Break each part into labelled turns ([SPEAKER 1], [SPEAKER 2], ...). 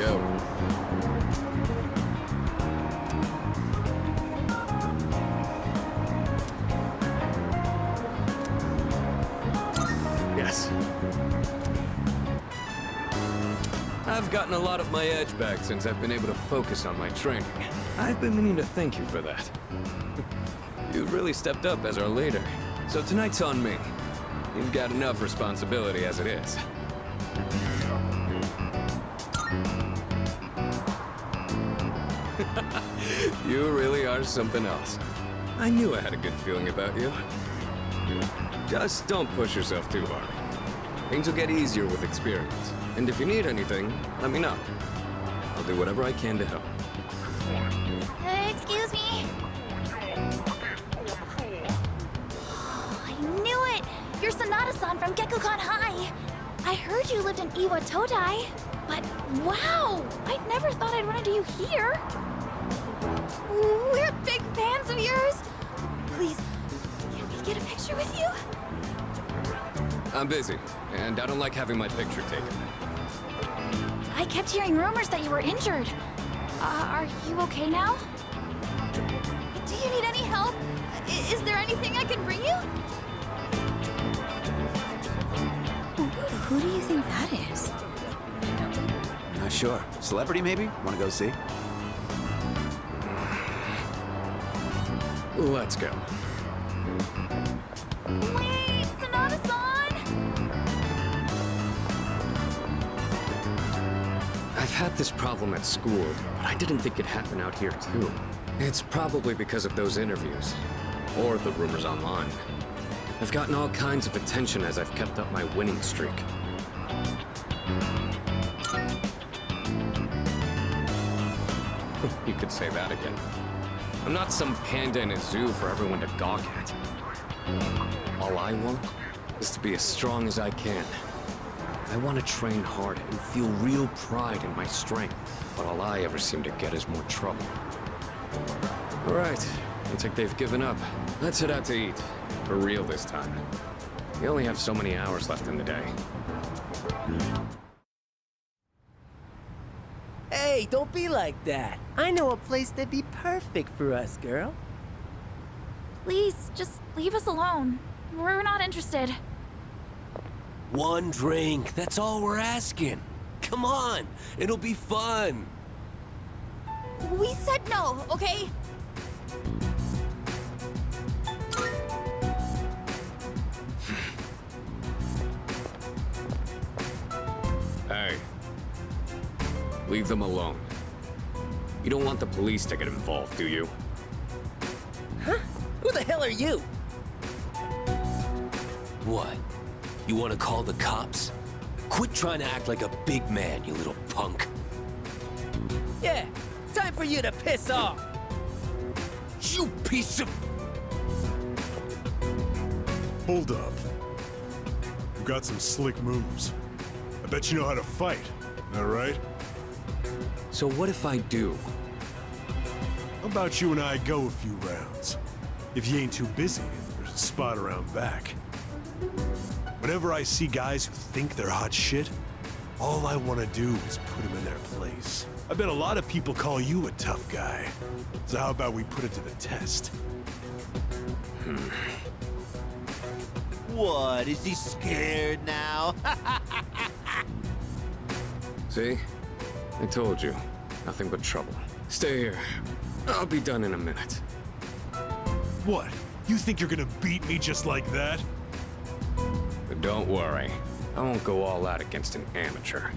[SPEAKER 1] go. Yes. I've gotten a lot of my edge back since I've been able to focus on my training. I've been meaning to thank you for that. You've really stepped up as our leader, so tonight's on me. You've got enough responsibility as it is. You really are something else. I knew I had a good feeling about you. Just don't push yourself too hard. Things will get easier with experience. And if you need anything, let me know. I'll do whatever I can to help.
[SPEAKER 2] Excuse me? I knew it! You're Sanada-san from Gekukan High! I heard you lived in Iwa Todai, but wow! I'd never thought I'd run into you here! We're big fans of yours! Please, can we get a picture with you?
[SPEAKER 1] I'm busy, and I don't like having my picture taken.
[SPEAKER 2] I kept hearing rumors that you were injured. Are you okay now? Do you need any help? Is there anything I can bring you? Who do you think that is?
[SPEAKER 3] Not sure. Celebrity, maybe? Want to go see?
[SPEAKER 1] Let's go.
[SPEAKER 2] Wait, Sanada-san!
[SPEAKER 1] I've had this problem at school, but I didn't think it'd happen out here too. It's probably because of those interviews, or the rumors online. I've gotten all kinds of attention as I've kept up my winning streak. You could say that again. I'm not some panda in a zoo for everyone to gawk at. All I want is to be as strong as I can. I want to train hard and feel real pride in my strength, but all I ever seem to get is more trouble. All right, looks like they've given up. Let's head out to eat. For real this time. We only have so many hours left in the day.
[SPEAKER 4] Hey, don't be like that. I know a place that'd be perfect for us, girl.
[SPEAKER 2] Please, just leave us alone. We're not interested.
[SPEAKER 5] One drink, that's all we're asking. Come on, it'll be fun.
[SPEAKER 2] We said no, okay?
[SPEAKER 1] Hey. Leave them alone. You don't want the police to get involved, do you?
[SPEAKER 4] Huh? Who the hell are you?
[SPEAKER 5] What? You want to call the cops? Quit trying to act like a big man, you little punk.
[SPEAKER 4] Yeah, time for you to piss off.
[SPEAKER 5] You piece of...
[SPEAKER 6] Hold up. You've got some slick moves. I bet you know how to fight, all right?
[SPEAKER 1] So what if I do?
[SPEAKER 6] How about you and I go a few rounds? If you ain't too busy, there's a spot around back. Whenever I see guys who think they're hot shit, all I want to do is put them in their place. I bet a lot of people call you a tough guy. So how about we put it to the test?
[SPEAKER 7] What, is he scared now?
[SPEAKER 1] See? I told you. Nothing but trouble. Stay here. I'll be done in a minute.
[SPEAKER 6] What? You think you're gonna beat me just like that?
[SPEAKER 1] But don't worry. I won't go all out against an amateur.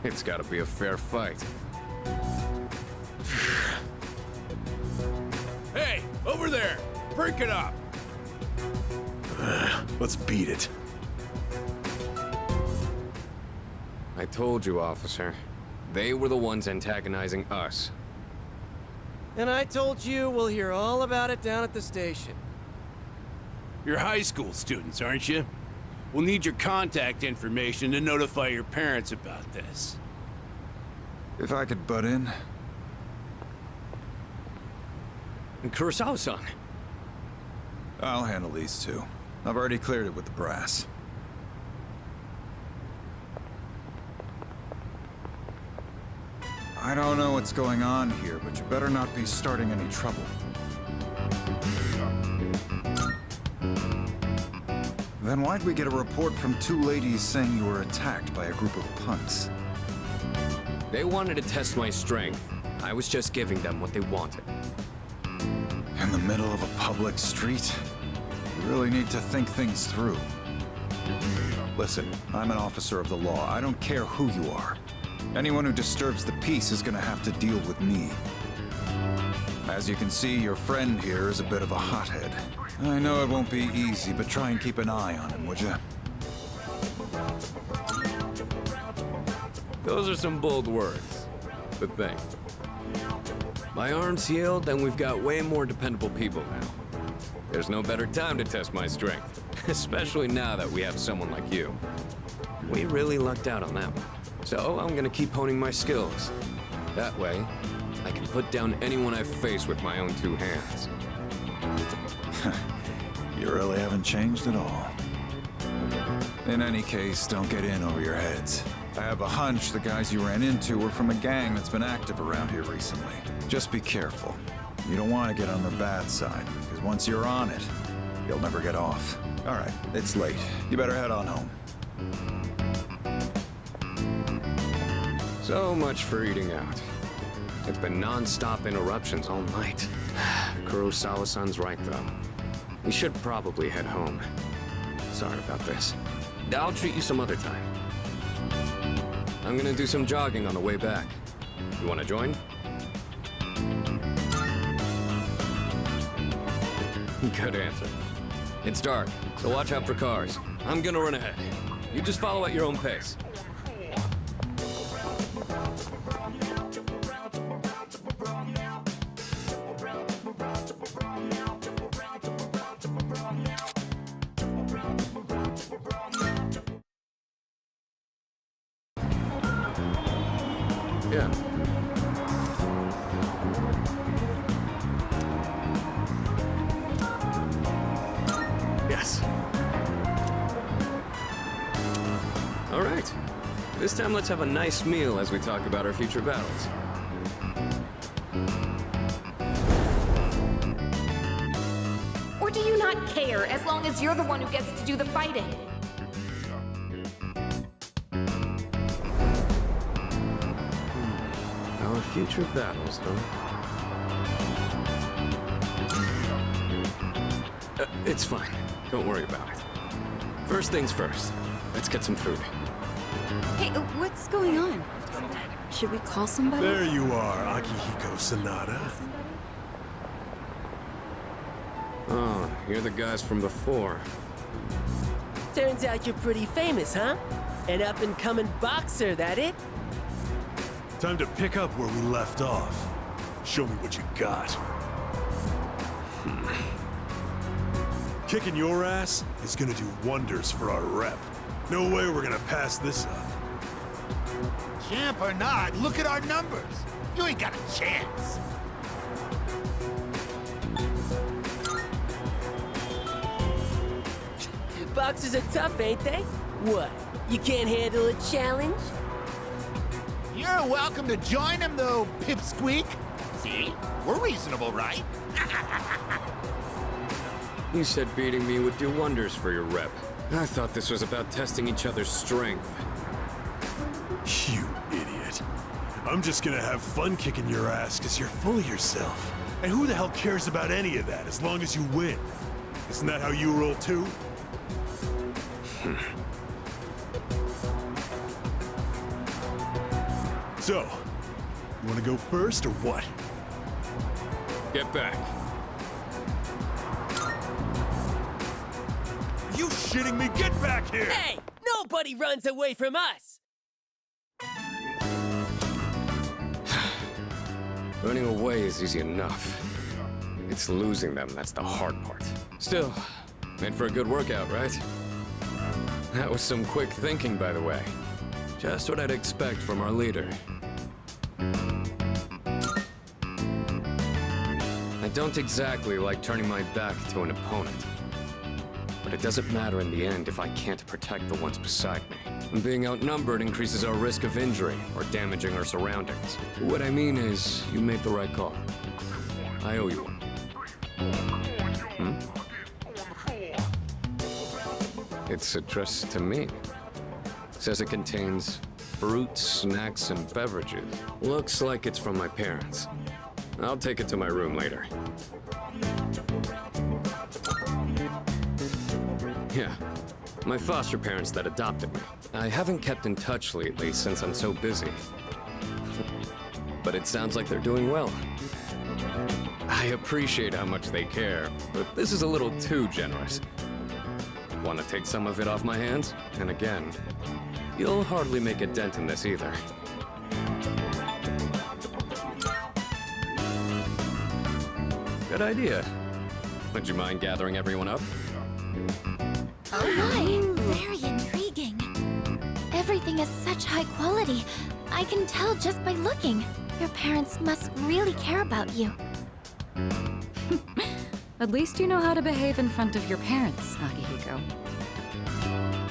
[SPEAKER 1] It's gotta be a fair fight.
[SPEAKER 8] Hey, over there! Break it up!
[SPEAKER 6] Let's beat it.
[SPEAKER 1] I told you, officer. They were the ones antagonizing us.
[SPEAKER 4] And I told you we'll hear all about it down at the station.
[SPEAKER 8] You're high school students, aren't you? We'll need your contact information to notify your parents about this.
[SPEAKER 9] If I could butt in.
[SPEAKER 1] And Kurosawa-san.
[SPEAKER 9] I'll handle these two. I've already cleared it with the brass. I don't know what's going on here, but you better not be starting any trouble. Then why'd we get a report from 2 ladies saying you were attacked by a group of punks?
[SPEAKER 1] They wanted to test my strength. I was just giving them what they wanted.
[SPEAKER 9] In the middle of a public street? You really need to think things through. Listen, I'm an officer of the law. I don't care who you are. Anyone who disturbs the peace is gonna have to deal with me. As you can see, your friend here is a bit of a hothead. I know it won't be easy, but try and keep an eye on him, would you?
[SPEAKER 1] Those are some bold words. But think. My arm's healed, and we've got way more dependable people now. There's no better time to test my strength, especially now that we have someone like you. We really lucked out on that one. So I'm gonna keep honing my skills. That way, I can put down anyone I face with my own 2 hands.
[SPEAKER 9] You really haven't changed at all. In any case, don't get in over your heads. I have a hunch the guys you ran into were from a gang that's been active around here recently. Just be careful. You don't want to get on their bad side, because once you're on it, you'll never get off. All right, it's late. You better head on home.
[SPEAKER 1] So much for eating out. It's been non-stop interruptions all night. Kurosawa-san's right, though. We should probably head home. Sorry about this. I'll treat you some other time. I'm gonna do some jogging on the way back. You wanna join? Good answer. It's dark, so watch out for cars. I'm gonna run ahead. You just follow at your own pace. Yeah. Yes. All right. This time let's have a nice meal as we talk about our future battles.
[SPEAKER 10] Or do you not care as long as you're the one who gets to do the fighting?
[SPEAKER 1] Our future battles, huh? It's fine. Don't worry about it. First things first. Let's get some food.
[SPEAKER 11] Hey, what's going on? Should we call somebody?
[SPEAKER 6] There you are, Akihiko Sanada.
[SPEAKER 1] Oh, you're the guys from before.
[SPEAKER 4] Turns out you're pretty famous, huh? An up-and-coming boxer, that it?
[SPEAKER 6] Time to pick up where we left off. Show me what you got. Kicking your ass is gonna do wonders for our rep. No way we're gonna pass this up.
[SPEAKER 7] Champ or not, look at our numbers. You ain't got a chance.
[SPEAKER 4] Boxers are tough, ain't they? What? You can't handle a challenge?
[SPEAKER 7] You're welcome to join him, though, Pipsqueak. See? We're reasonable, right?
[SPEAKER 1] You said beating me would do wonders for your rep. I thought this was about testing each other's strength.
[SPEAKER 6] You idiot. I'm just gonna have fun kicking your ass because you're full of yourself. And who the hell cares about any of that as long as you win? Isn't that how you roll too? So, you wanna go first or what?
[SPEAKER 1] Get back.
[SPEAKER 6] You shitting me? Get back here!
[SPEAKER 4] Hey! Nobody runs away from us!
[SPEAKER 1] Running away is easy enough. It's losing them that's the hard part. Still, made for a good workout, right? That was some quick thinking, by the way. Just what I'd expect from our leader. I don't exactly like turning my back to an opponent. But it doesn't matter in the end if I can't protect the ones beside me. And being outnumbered increases our risk of injury or damaging our surroundings. What I mean is, you made the right call. I owe you one. It's addressed to me. Says it contains fruits, snacks, and beverages. Looks like it's from my parents. I'll take it to my room later. Yeah, my foster parents that adopted me. I haven't kept in touch lately since I'm so busy. But it sounds like they're doing well. I appreciate how much they care, but this is a little too generous. Want to take some of it off my hands? And again, you'll hardly make a dent in this either. Good idea. Would you mind gathering everyone up?
[SPEAKER 2] Oh my, very intriguing. Everything is such high quality. I can tell just by looking. Your parents must really care about you.
[SPEAKER 11] At least you know how to behave in front of your parents, Akihiko.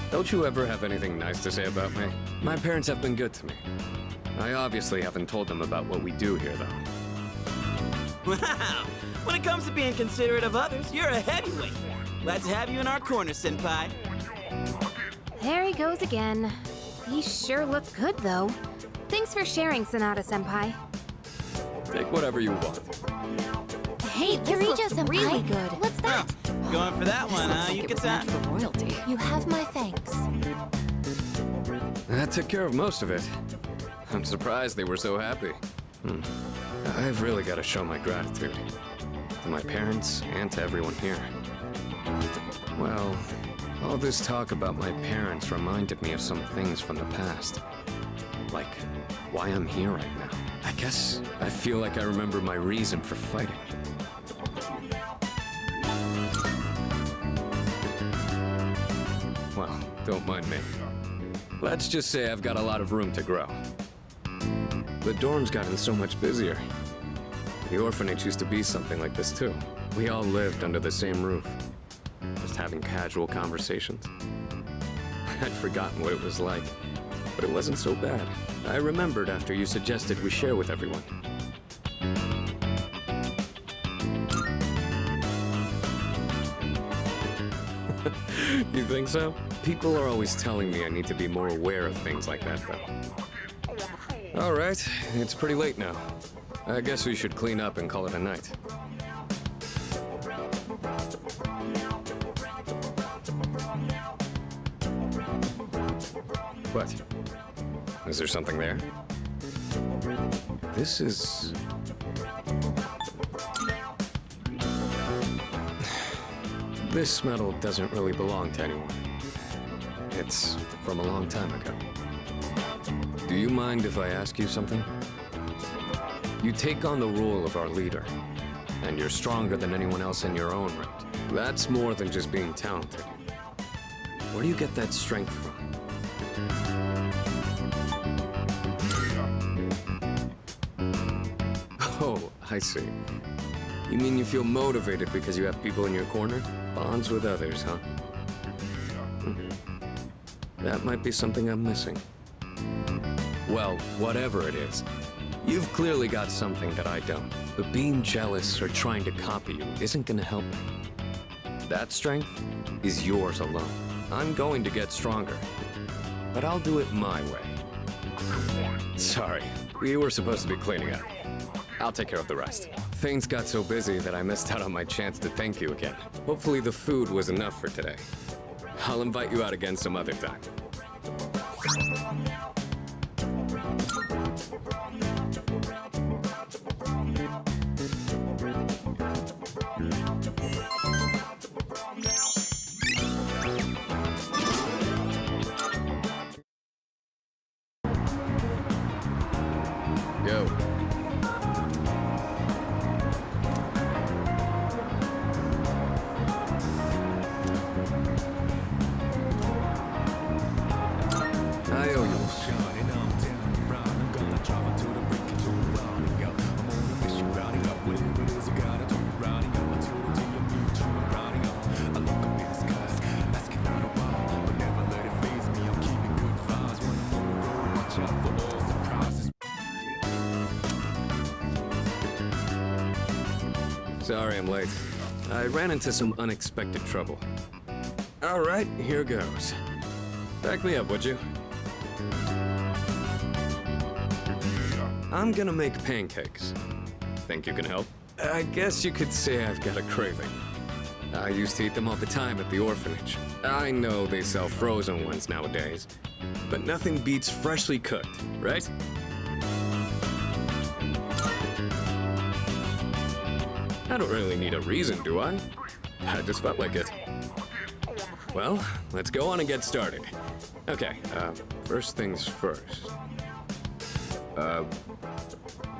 [SPEAKER 1] Don't you ever have anything nice to say about me? My parents have been good to me. I obviously haven't told them about what we do here, though.
[SPEAKER 12] Wow! When it comes to being considerate of others, you're a heavyweight. Glad to have you in our corner, Senpai.
[SPEAKER 10] There he goes again. He sure looks good, though. Thanks for sharing, Sanada-senpai.
[SPEAKER 1] Take whatever you want.
[SPEAKER 2] Hey, Kirija-senpai.
[SPEAKER 10] Really good.
[SPEAKER 2] What's that?
[SPEAKER 12] Going for that one, huh? You can sign.
[SPEAKER 11] For royalty.
[SPEAKER 2] You have my thanks.
[SPEAKER 1] That took care of most of it. I'm surprised they were so happy. I've really got to show my gratitude. To my parents and to everyone here. Well, all this talk about my parents reminded me of some things from the past. Like, why I'm here right now. I guess I feel like I remember my reason for fighting. Well, don't mind me. Let's just say I've got a lot of room to grow. The dorm's gotten so much busier. The orphanage used to be something like this too. We all lived under the same roof, just having casual conversations. I'd forgotten what it was like, but it wasn't so bad. I remembered after you suggested we share with everyone. You think so? People are always telling me I need to be more aware of things like that, though. All right, it's pretty late now. I guess we should clean up and call it a night. What? Is there something there? This is... This medal doesn't really belong to anyone. It's from a long time ago. Do you mind if I ask you something? You take on the role of our leader, and you're stronger than anyone else in your own right. That's more than just being talented. Where do you get that strength from? Oh, I see. You mean you feel motivated because you have people in your corner? Bonds with others, huh? That might be something I'm missing. Well, whatever it is, you've clearly got something that I don't. But being jealous or trying to copy you isn't gonna help me. That strength is yours alone. I'm going to get stronger, but I'll do it my way. Sorry, we were supposed to be cleaning up. I'll take care of the rest. Things got so busy that I missed out on my chance to thank you again. Hopefully the food was enough for today. I'll invite you out again some other time. Yo. I owe you. Sorry I'm late. I ran into some unexpected trouble. All right, here goes. Back me up, would you? I'm gonna make pancakes. Think you can help? I guess you could say I've got a craving. I used to eat them all the time at the orphanage. I know they sell frozen ones nowadays, but nothing beats freshly cooked, right? I don't really need a reason, do I? I just felt like it. Well, let's go on and get started. Okay, first things first.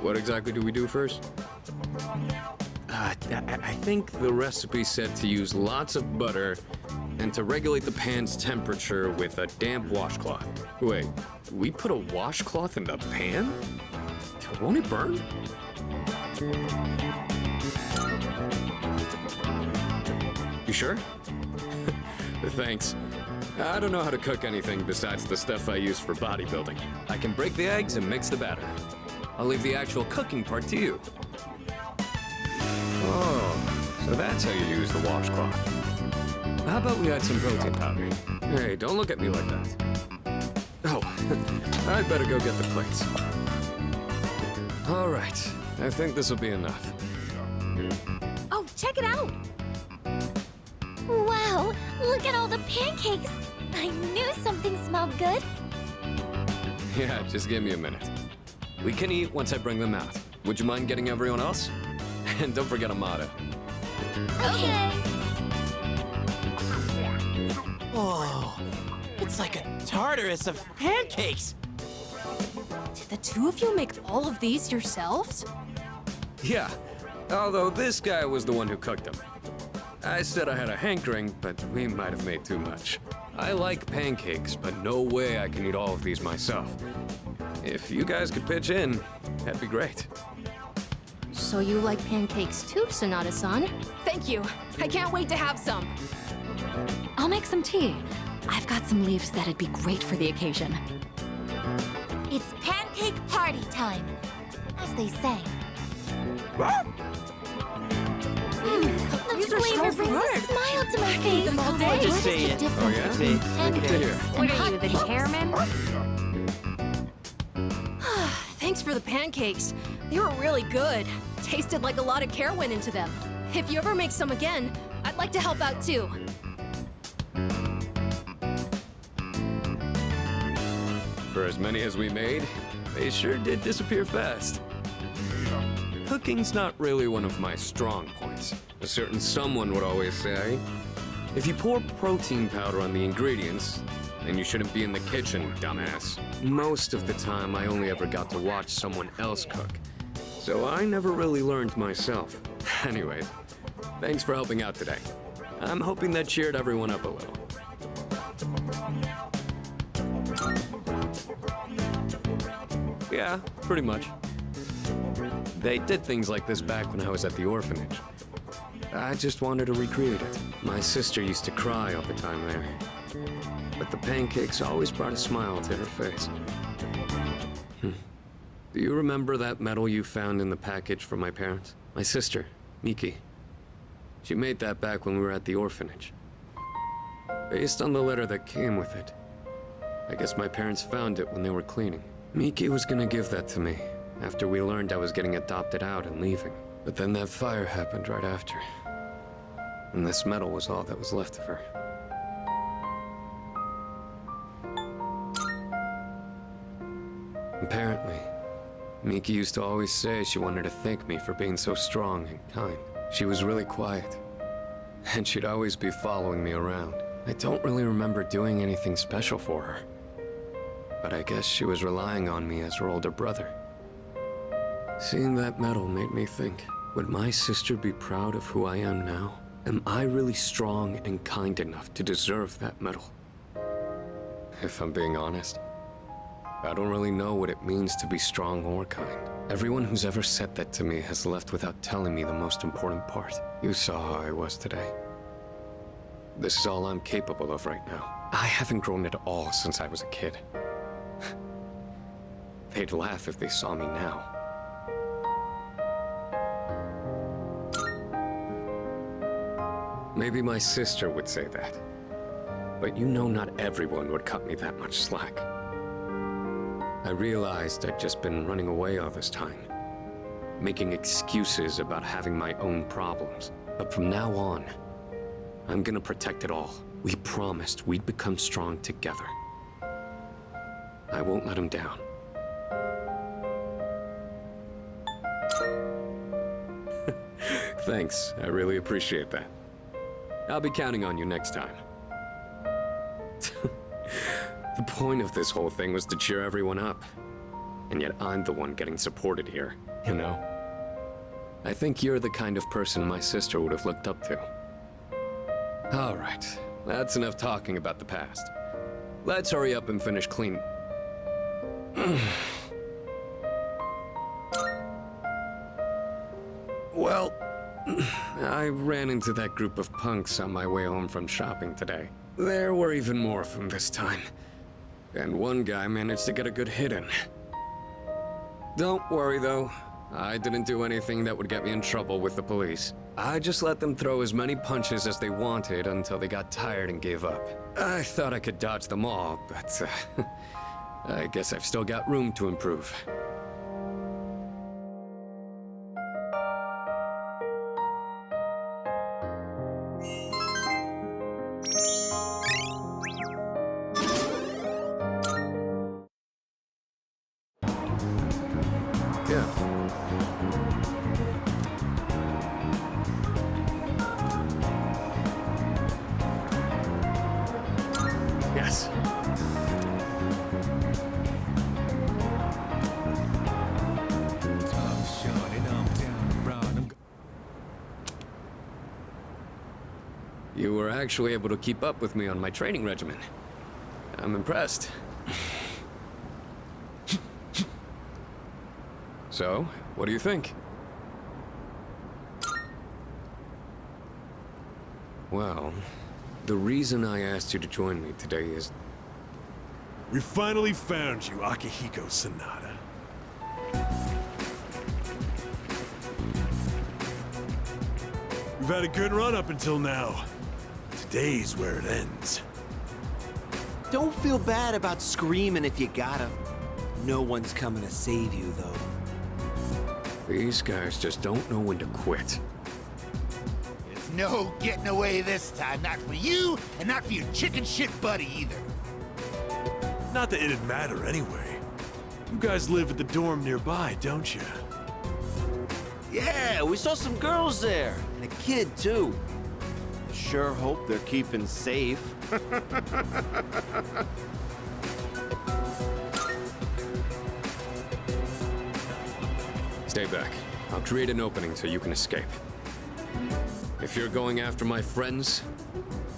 [SPEAKER 1] What exactly do we do first? I think the recipe said to use lots of butter and to regulate the pan's temperature with a damp washcloth. Wait, we put a washcloth in the pan? Won't it burn? You sure? Thanks. I don't know how to cook anything besides the stuff I use for bodybuilding. I can break the eggs and mix the batter. I'll leave the actual cooking part to you. Oh, so that's how you use the washcloth. How about we add some protein powder? Hey, don't look at me like that. Oh, I'd better go get the plates. All right, I think this will be enough.
[SPEAKER 2] Oh, check it out! Wow, look at all the pancakes! I knew something smelled good.
[SPEAKER 1] Yeah, just give me a minute. We can eat once I bring them out. Would you mind getting everyone else? And don't forget Amada.
[SPEAKER 2] Okay.
[SPEAKER 12] Oh, it's like a Tartarus of pancakes.
[SPEAKER 10] Did the two of you make all of these yourselves?
[SPEAKER 1] Yeah, although this guy was the one who cooked them. I said I had a hankering, but we might have made too much. I like pancakes, but no way I can eat all of these myself. If you guys could pitch in, that'd be great.
[SPEAKER 10] So you like pancakes too, Sanada-san?
[SPEAKER 13] Thank you. I can't wait to have some.
[SPEAKER 2] I'll make some tea. I've got some leaves that'd be great for the occasion. It's pancake party time, as they say. The flavor brings a smile to my face.
[SPEAKER 12] all day. Just say it.
[SPEAKER 1] Oh yeah?
[SPEAKER 12] See,
[SPEAKER 1] Good to hear.
[SPEAKER 10] What are you, the chairman?
[SPEAKER 13] Thanks for the pancakes. They were really good. Tasted like a lot of care went into them. If you ever make some again, I'd like to help out too.
[SPEAKER 1] For as many as we made, they sure did disappear fast. Cooking's not really one of my strong points. A certain someone would always say, if you pour protein powder on the ingredients, then you shouldn't be in the kitchen, dumbass. Most of the time, I only ever got to watch someone else cook. So I never really learned myself. Anyways, thanks for helping out today. I'm hoping that cheered everyone up a little. Yeah, pretty much. They did things like this back when I was at the orphanage. I just wanted to recreate it. My sister used to cry all the time there. But the pancakes always brought a smile to her face. Do you remember that medal you found in the package from my parents? My sister, Miki. She made that back when we were at the orphanage. Based on the letter that came with it. I guess my parents found it when they were cleaning. Miki was gonna give that to me after we learned I was getting adopted out and leaving. But then that fire happened right after. And this medal was all that was left of her. Apparently, Miki used to always say she wanted to thank me for being so strong and kind. She was really quiet, and she'd always be following me around. I don't really remember doing anything special for her, but I guess she was relying on me as her older brother. Seeing that medal made me think, would my sister be proud of who I am now? Am I really strong and kind enough to deserve that medal? If I'm being honest, I don't really know what it means to be strong or kind. Everyone who's ever said that to me has left without telling me the most important part. You saw how I was today. This is all I'm capable of right now. I haven't grown at all since I was a kid. They'd laugh if they saw me now. Maybe my sister would say that. But you know not everyone would cut me that much slack. I realized I'd just been running away all this time, making excuses about having my own problems. But from now on, I'm gonna protect it all. We promised we'd become strong together. I won't let him down. Thanks, I really appreciate that. I'll be counting on you next time. The point of this whole thing was to cheer everyone up. And yet I'm the one getting supported here, you know? I think you're the kind of person my sister would have looked up to. All right, that's enough talking about the past. Let's hurry up and finish clean. Well, I ran into that group of punks on my way home from shopping today. There were even more of them this time. And one guy managed to get a good hit in. Don't worry though, I didn't do anything that would get me in trouble with the police. I just let them throw as many punches as they wanted until they got tired and gave up. I thought I could dodge them all, but I guess I've still got room to improve. Yes. You were actually able to keep up with me on my training regimen. I'm impressed. So, what do you think? Well, the reason I asked you to join me today is...
[SPEAKER 6] We finally found you, Akihiko Sanada. We've had a good run up until now. Today's where it ends.
[SPEAKER 3] Don't feel bad about screaming if you gotta. No one's coming to save you, though.
[SPEAKER 1] These guys just don't know when to quit.
[SPEAKER 7] There's no getting away this time. Not for you, and not for your chicken shit buddy either.
[SPEAKER 6] Not that it'd matter anyway. You guys live at the dorm nearby, don't you?
[SPEAKER 3] Yeah, we saw some girls there. And a kid, too. Sure hope they're keeping safe.
[SPEAKER 1] Stay back. I'll create an opening so you can escape. If you're going after my friends,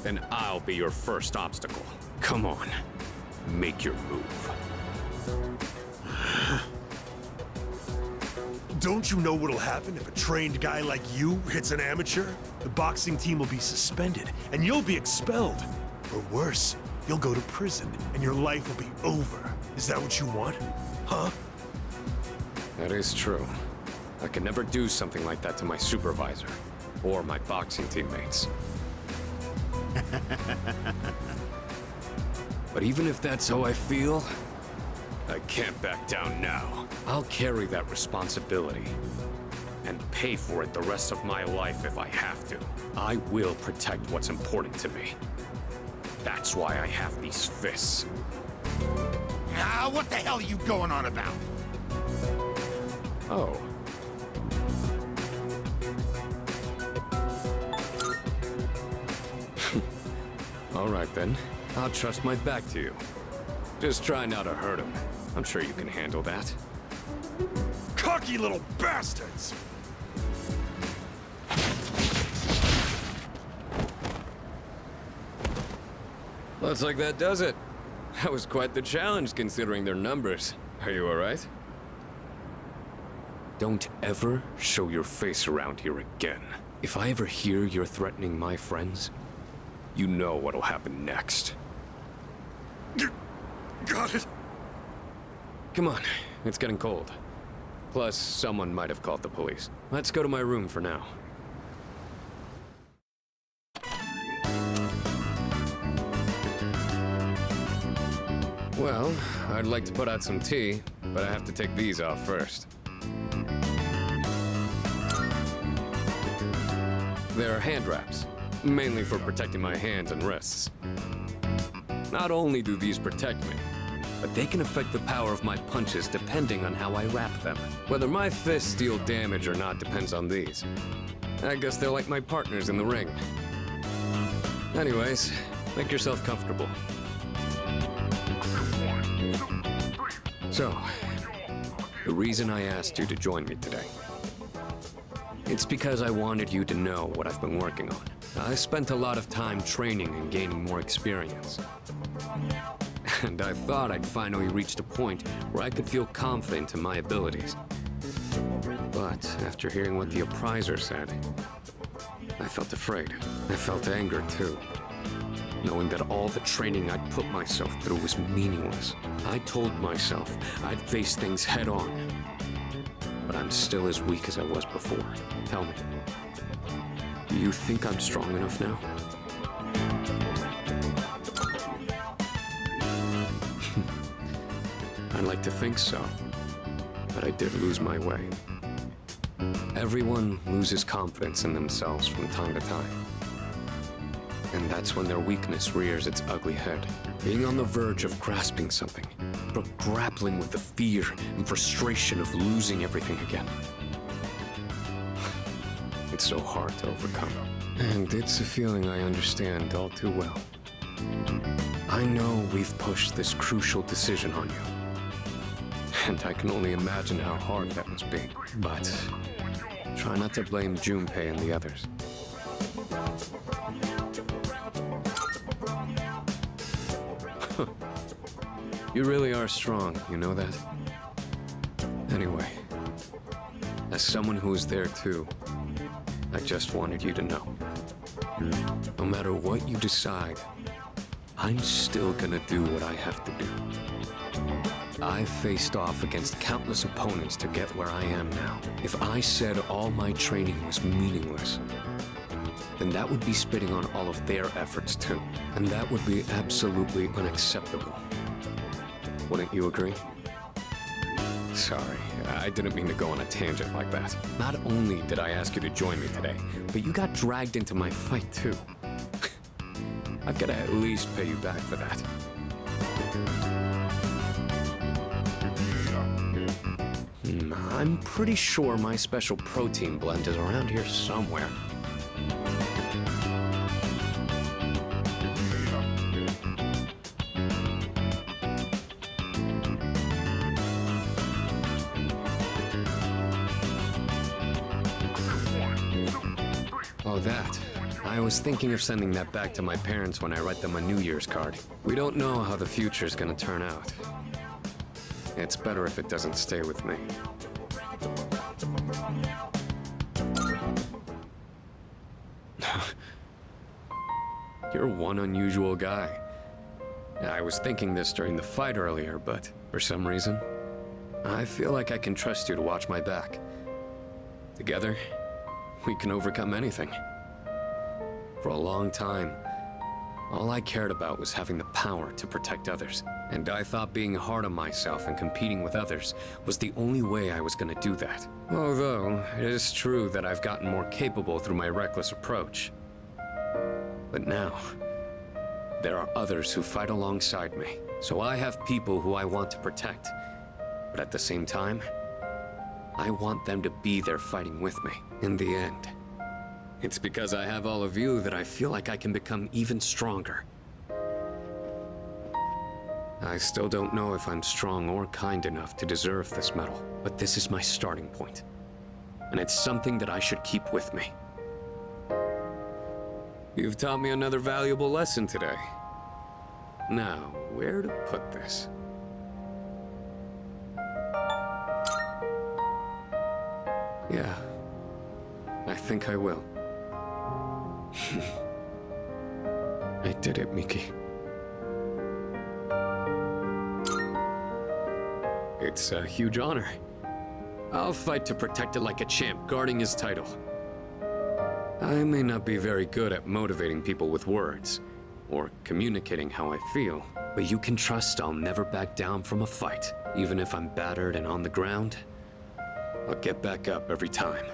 [SPEAKER 1] then I'll be your first obstacle. Come on, make your move.
[SPEAKER 6] Don't you know what'll happen if a trained guy like you hits an amateur? The boxing team will be suspended, and you'll be expelled. Or worse, you'll go to prison, and your life will be over. Is that what you want? Huh?
[SPEAKER 1] That is true. I could never do something like that to my supervisor, or my boxing teammates. But even if that's how I feel, I can't back down now. I'll carry that responsibility and pay for it the rest of my life if I have to. I will protect what's important to me. That's why I have these fists.
[SPEAKER 7] Ah, what the hell are you going on about?
[SPEAKER 1] Oh. All right then. I'll trust my back to you. Just try not to hurt him. I'm sure you can handle that.
[SPEAKER 6] Cocky little bastards!
[SPEAKER 1] Looks like that does it. That was quite the challenge considering their numbers. Are you all right? Don't ever show your face around here again. If I ever hear you're threatening my friends, you know what'll happen next.
[SPEAKER 6] Got it.
[SPEAKER 1] Come on, it's getting cold. Plus, someone might have called the police. Let's go to my room for now. Well, I'd like to put out some tea, but I have to take these off first. They're hand wraps, mainly for protecting my hands and wrists. Not only do these protect me, but they can affect the power of my punches depending on how I wrap them. Whether my fists deal damage or not depends on these. I guess they're like my partners in the ring. Anyways, make yourself comfortable. So, the reason I asked you to join me today, it's because I wanted you to know what I've been working on. I spent a lot of time training and gaining more experience. And I thought I'd finally reached a point where I could feel confident in my abilities. But after hearing what the appraiser said, I felt afraid. I felt anger too, knowing that all the training I'd put myself through was meaningless. I told myself I'd face things head on, but I'm still as weak as I was before. Tell me, do you think I'm strong enough now? I'd like to think so, but I did lose my way. Everyone loses confidence in themselves from time to time. And that's when their weakness rears its ugly head. Being on the verge of grasping something, but grappling with the fear and frustration of losing everything again. It's so hard to overcome. And it's a feeling I understand all too well. I know we've pushed this crucial decision on you. And I can only imagine how hard that must be. But try not to blame Junpei and the others. You really are strong, you know that? Anyway, as someone who was there too, I just wanted you to know. No matter what you decide, I'm still gonna do what I have to do. I've faced off against countless opponents to get where I am now. If I said all my training was meaningless, then that would be spitting on all of their efforts too. And that would be absolutely unacceptable. Wouldn't you agree? Sorry, I didn't mean to go on a tangent like that. Not only did I ask you to join me today, but you got dragged into my fight too. I've got to at least pay you back for that. I'm pretty sure my special protein blend is around here somewhere. Oh, that. I was thinking of sending that back to my parents when I write them a New Year's card. We don't know how the future's gonna turn out. It's better if it doesn't stay with me. You're one unusual guy. I was thinking this during the fight earlier, but for some reason, I feel like I can trust you to watch my back. Together, we can overcome anything. For a long time, all I cared about was having the power to protect others. And I thought being hard on myself and competing with others was the only way I was gonna do that. Although, it is true that I've gotten more capable through my reckless approach. But now, there are others who fight alongside me. So I have people who I want to protect. But at the same time, I want them to be there fighting with me. In the end, it's because I have all of you that I feel like I can become even stronger. I still don't know if I'm strong or kind enough to deserve this medal, but this is my starting point. And it's something that I should keep with me. You've taught me another valuable lesson today. Now, where to put this? Yeah, I think I will. I did it, Miki. It's a huge honor. I'll fight to protect it like a champ, guarding his title. I may not be very good at motivating people with words, or communicating how I feel, but you can trust I'll never back down from a fight. Even if I'm battered and on the ground, I'll get back up every time.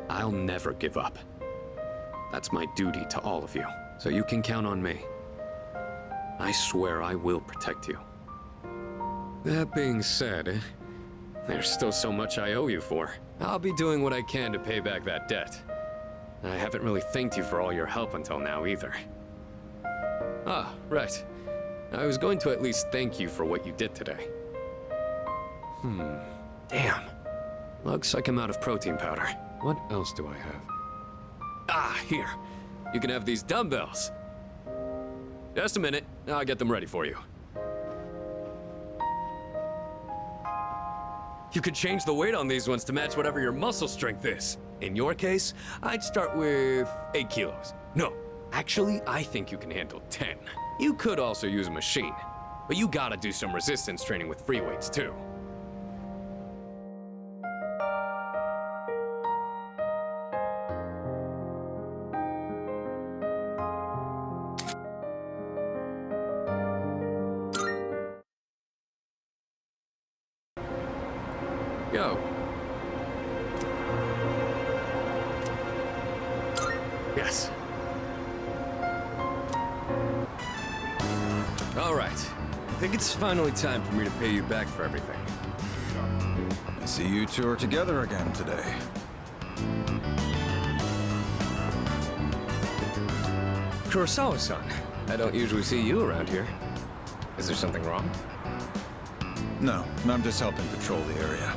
[SPEAKER 1] I'll never give up. That's my duty to all of you, so you can count on me. I swear I will protect you. That being said, there's still so much I owe you for. I'll be doing what I can to pay back that debt. I haven't really thanked you for all your help until now either. Ah, right. I was going to at least thank you for what you did today. Damn. Looks like I'm out of protein powder. What else do I have? Ah, here. You can have these dumbbells. Just a minute. I'll get them ready for you. You could change the weight on these ones to match whatever your muscle strength is. In your case, I'd start with 8 kilos. No, actually, I think you can handle 10. You could also use a machine, but you gotta do some resistance training with free weights too. Yo. Yes. All right. I think it's finally time for me to pay you back for everything.
[SPEAKER 9] I see you two are together again today.
[SPEAKER 1] Kurosawa-san, I don't usually see you around here. Is there something wrong?
[SPEAKER 9] No, I'm just helping patrol the area.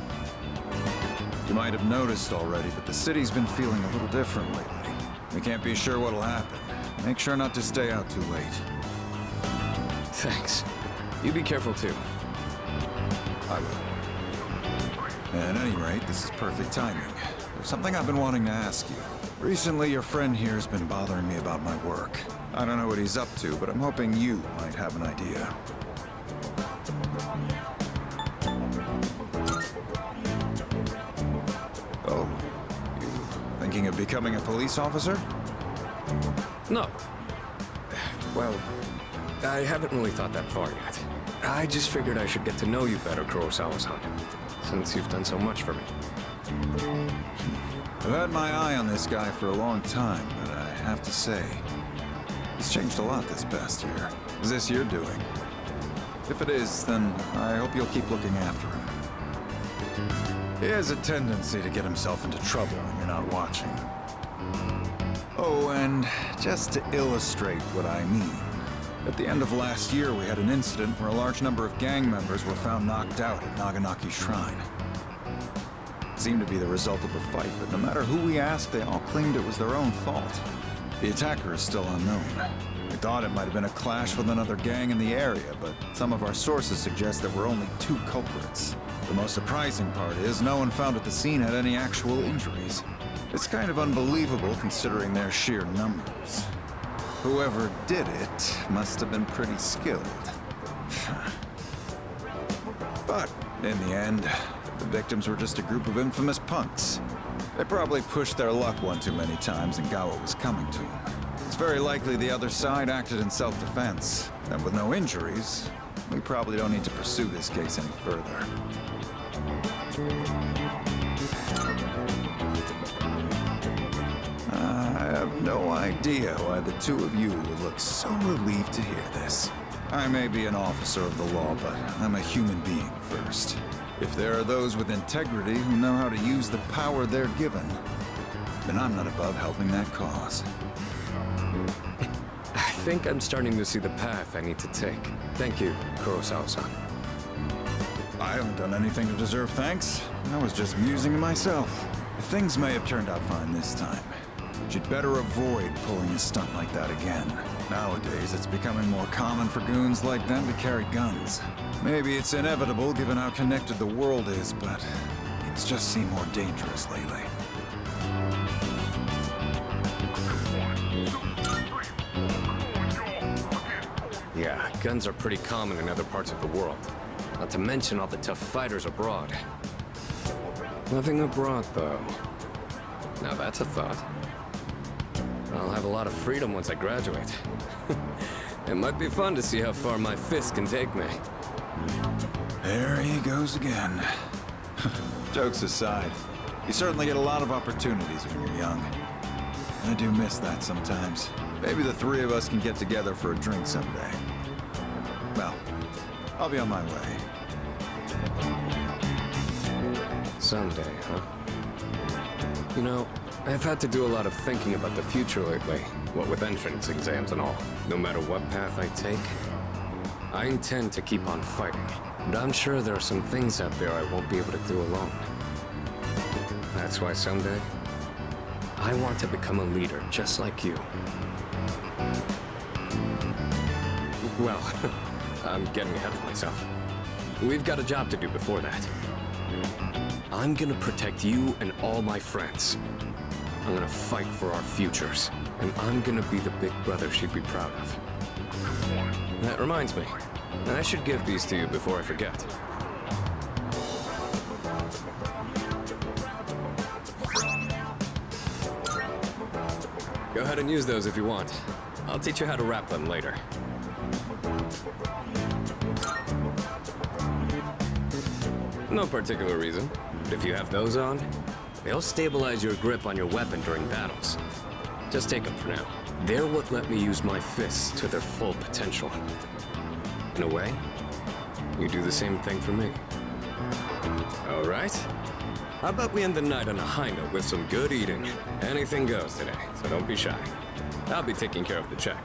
[SPEAKER 9] You might have noticed already, but the city's been feeling a little different lately. We can't be sure what'll happen. Make sure not to stay out too late.
[SPEAKER 1] Thanks. You be careful too.
[SPEAKER 9] I will. At any rate, this is perfect timing. There's something I've been wanting to ask you. Recently, your friend here's been bothering me about my work. I don't know what he's up to, but I'm hoping you might have an idea. Oh, you thinking of becoming a police officer?
[SPEAKER 1] No. Well, I haven't really thought that far yet. I just figured I should get to know you better, Kurosawa-san, since you've done so much for me.
[SPEAKER 9] I've had my eye on this guy for a long time, but I have to say, he's changed a lot this past year. Is this your doing? If it is, then I hope you'll keep looking after him. He has a tendency to get himself into trouble when you're not watching. Oh, and just to illustrate what I mean, at the end of last year we had an incident where a large number of gang members were found knocked out at Naganaki Shrine. It seemed to be the result of a fight, but no matter who we asked, they all claimed it was their own fault. The attacker is still unknown. We thought it might have been a clash with another gang in the area, but some of our sources suggest there were only 2 culprits. The most surprising part is no one found at the scene had any actual injuries. It's kind of unbelievable considering their sheer numbers. Whoever did it must have been pretty skilled. But in the end, the victims were just a group of infamous punks. They probably pushed their luck one too many times and got what was coming to them. It's very likely the other side acted in self-defense. And with no injuries, we probably don't need to pursue this case any further. I have no idea why the two of you would look so relieved to hear this. I may be an officer of the law, but I'm a human being first. If there are those with integrity who know how to use the power they're given, then I'm not above helping that cause.
[SPEAKER 1] I think I'm starting to see the path I need to take. Thank you, Kurosawa-san.
[SPEAKER 9] I haven't done anything to deserve thanks. I was just musing to myself. Things may have turned out fine this time, but you'd better avoid pulling a stunt like that again. Nowadays, it's becoming more common for goons like them to carry guns. Maybe it's inevitable given how connected the world is, but it's just seemed more dangerous lately.
[SPEAKER 1] Yeah, guns are pretty common in other parts of the world. Not to mention all the tough fighters abroad. Living abroad, though. Now that's a thought. I'll have a lot of freedom once I graduate. It might be fun to see how far my fist can take me.
[SPEAKER 9] There he goes again. Jokes aside, you certainly get a lot of opportunities when you're young. I do miss that sometimes. Maybe the three of us can get together for a drink someday. Well, I'll be on my way.
[SPEAKER 1] Someday, huh? You know, I've had to do a lot of thinking about the future lately. What with entrance exams and all. No matter what path I take, I intend to keep on fighting. And I'm sure there are some things out there I won't be able to do alone. That's why someday, I want to become a leader just like you. Well, I'm getting ahead of myself. We've got a job to do before that. I'm gonna protect you and all my friends. I'm gonna fight for our futures. And I'm gonna be the big brother she'd be proud of. That reminds me, I should give these to you before I forget. Go ahead and use those if you want. I'll teach you how to wrap them later. No particular reason, but if you have those on, they'll stabilize your grip on your weapon during battles. Just take them for now. They're what let me use my fists to their full potential. In a way, you do the same thing for me. All right? How about we end the night on a high note with some good eating? Anything goes today, so don't be shy. I'll be taking care of the check.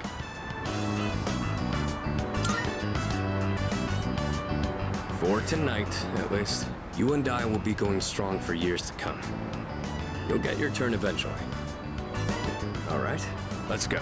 [SPEAKER 1] For tonight, at least, you and I will be going strong for years to come. You'll get your turn eventually. All right, let's go.